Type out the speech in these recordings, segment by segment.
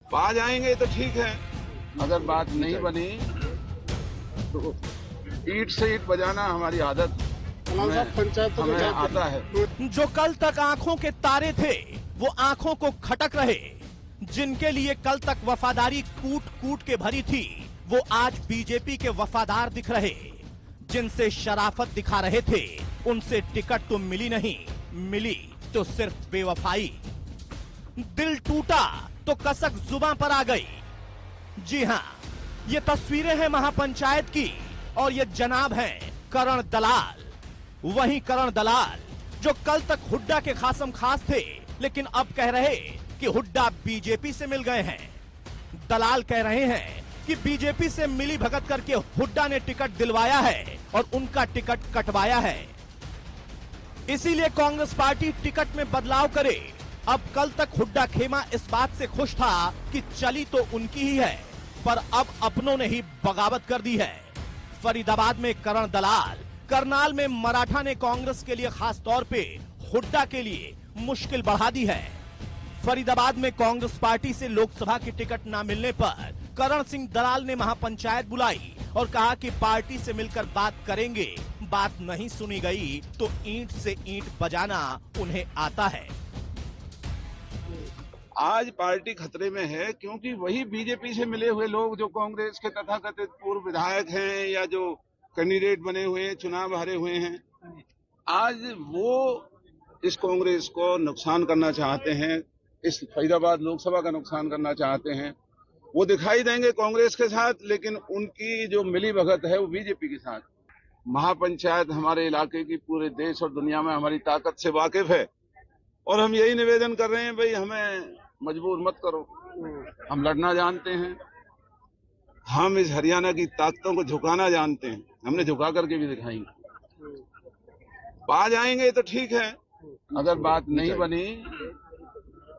पा जाएंगे तो ठीक है, अगर बात नहीं बनी तो ईंट से ईंट बजाना हमारी आदत हमें आता है। जो कल तक आंखों के तारे थे वो आंखों को खटक रहे, जिनके लिए कल तक वफादारी कूट कूट के भरी थी वो आज बीजेपी के वफादार दिख रहे, जिनसे शराफत दिखा रहे थे उनसे टिकट तो मिली नहीं, मिली तो सिर्फ बेवफाई। दिल टूटा तो कसक जुबां पर आ गई। जी हां, ये तस्वीरें हैं महापंचायत की और ये जनाब हैं करण दलाल। वही करण दलाल जो कल तक हुड्डा के खासम खास थे लेकिन अब कह रहे कि हुड्डा बीजेपी से मिल गए हैं। दलाल कह रहे हैं कि बीजेपी से मिली भगत करके हुड्डा ने टिकट दिलवाया है और उनका टिकट कटवाया है, इसीलिए कांग्रेस पार्टी टिकट में बदलाव करे। अब कल तक हुड्डा खेमा इस बात से खुश था कि चली तो उनकी ही है, पर अब अपनों ने ही बगावत कर दी है। फरीदाबाद में करण दलाल, करनाल में मराठा ने कांग्रेस के लिए खास तौर पे हुड्डा के लिए मुश्किल बढ़ा दी है। फरीदाबाद में कांग्रेस पार्टी से लोकसभा की टिकट न मिलने पर करण सिंह दलाल ने महापंचायत बुलाई और कहा कि पार्टी से मिलकर बात करेंगे। बात नहीं सुनी गई तो ईंट से ईंट बजाना उन्हें आता है। आज पार्टी खतरे में है क्योंकि वही बीजेपी से मिले हुए लोग जो कांग्रेस के तथाकथित पूर्व विधायक हैं या जो कैंडिडेट बने हुए हैं, चुनाव हारे हुए हैं, आज वो इस कांग्रेस को नुकसान करना चाहते हैं, इस फरीदाबाद लोकसभा का नुकसान करना चाहते हैं। वो दिखाई देंगे कांग्रेस के साथ, लेकिन उनकी जो मिली भगत है वो बीजेपी के साथ। महापंचायत हमारे इलाके की पूरे देश और दुनिया में हमारी ताकत से वाकिफ है और हम यही निवेदन कर रहे हैं, भाई हमें मजबूर मत करो, हम लड़ना जानते हैं, हम इस हरियाणा की ताकतों को झुकाना जानते हैं, हमने झुका करके भी दिखाएंगे। पा जाएंगे तो ठीक है, अगर बात नहीं बनी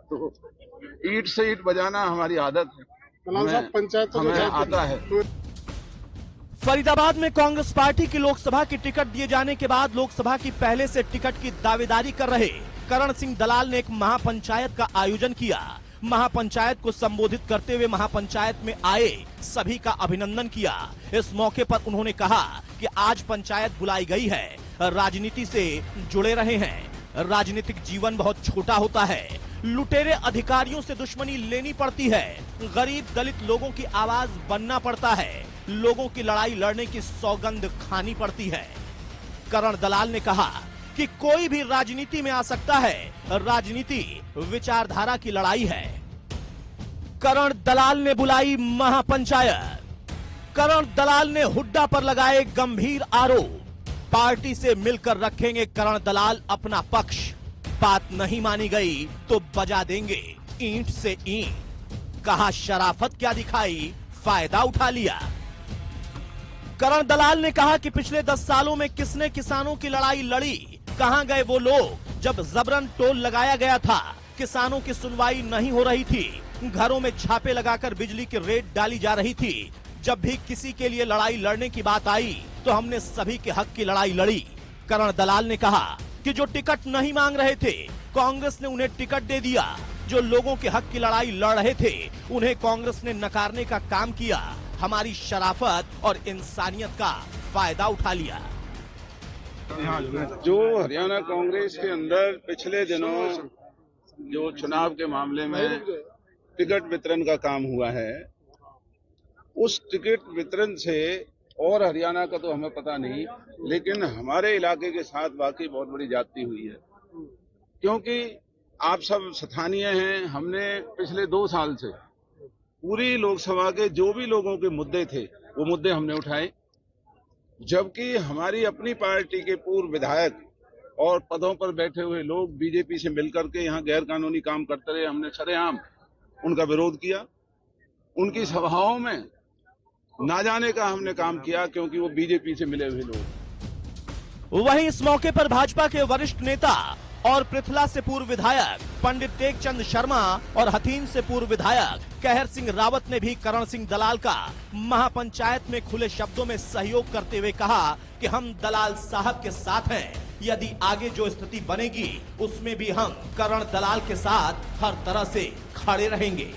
तो ईंट से ईंट बजाना हमारी आदत है, हमें आता है। फरीदाबाद में कांग्रेस पार्टी की लोकसभा की टिकट दिए जाने के बाद लोकसभा की पहले से टिकट की दावेदारी कर रहे करण सिंह दलाल ने एक महापंचायत का आयोजन किया। महापंचायत को संबोधित करते हुए महापंचायत में आए सभी का अभिनंदन किया। इस मौके पर उन्होंने कहा कि आज पंचायत बुलाई गई है, राजनीति से जुड़े रहे हैं। राजनीतिक जीवन बहुत छोटा होता है, लुटेरे अधिकारियों से दुश्मनी लेनी पड़ती है, गरीब दलित लोगों की आवाज बनना पड़ता है, लोगों की लड़ाई लड़ने की सौगंध खानी पड़ती है। करण दलाल ने कहा कि कोई भी राजनीति में आ सकता है, राजनीति विचारधारा की लड़ाई है। करण दलाल ने बुलाई महापंचायत। करण दलाल ने हुड्डा पर लगाए गंभीर आरोप। पार्टी से मिलकर रखेंगे करण दलाल अपना पक्ष, बात नहीं मानी गई तो बजा देंगे ईंट से ईंट। कहा शराफत क्या दिखाई, फायदा उठा लिया। करण दलाल ने कहा कि पिछले 10 सालों में किसने किसानों की लड़ाई लड़ी, कहां गए वो लोग जब जबरन टोल लगाया गया था, किसानों की सुनवाई नहीं हो रही थी, घरों में छापे लगाकर बिजली की रेट डाली जा रही थी। जब भी किसी के लिए लड़ाई लड़ने की बात आई तो हमने सभी के हक की लड़ाई लड़ी। करण दलाल ने कहा कि जो टिकट नहीं मांग रहे थे कांग्रेस ने उन्हें टिकट दे दिया, जो लोगों के हक की लड़ाई लड़ रहे थे उन्हें कांग्रेस ने नकारने का काम किया। हमारी शराफत और इंसानियत का फायदा उठा लिया। जो हरियाणा कांग्रेस के अंदर पिछले दिनों जो चुनाव के मामले में टिकट वितरण का काम हुआ है, उस टिकट वितरण से, और हरियाणा का तो हमें पता नहीं, लेकिन हमारे इलाके के साथ वाकई बहुत बड़ी ज्यादती हुई है। क्योंकि आप सब स्थानीय हैं, हमने पिछले 2 साल से पूरी लोकसभा के जो भी लोगों के मुद्दे थे वो मुद्दे हमने उठाए, जबकि हमारी अपनी पार्टी के पूर्व विधायक और पदों पर बैठे हुए लोग बीजेपी से मिलकर के यहाँ गैर कानूनी काम करते रहे। हमने सरेआम उनका विरोध किया, उनकी सभाओं में ना जाने का हमने काम किया, क्योंकि वो बीजेपी से मिले हुए लोग। वहीं इस मौके पर भाजपा के वरिष्ठ नेता और पृथला से पूर्व विधायक पंडित टेकचंद शर्मा और हथीन से पूर्व विधायक कहर सिंह रावत ने भी करण सिंह दलाल का महापंचायत में खुले शब्दों में सहयोग करते हुए कहा कि हम दलाल साहब के साथ हैं, यदि आगे जो स्थिति बनेगी उसमें भी हम करण दलाल के साथ हर तरह से खड़े रहेंगे।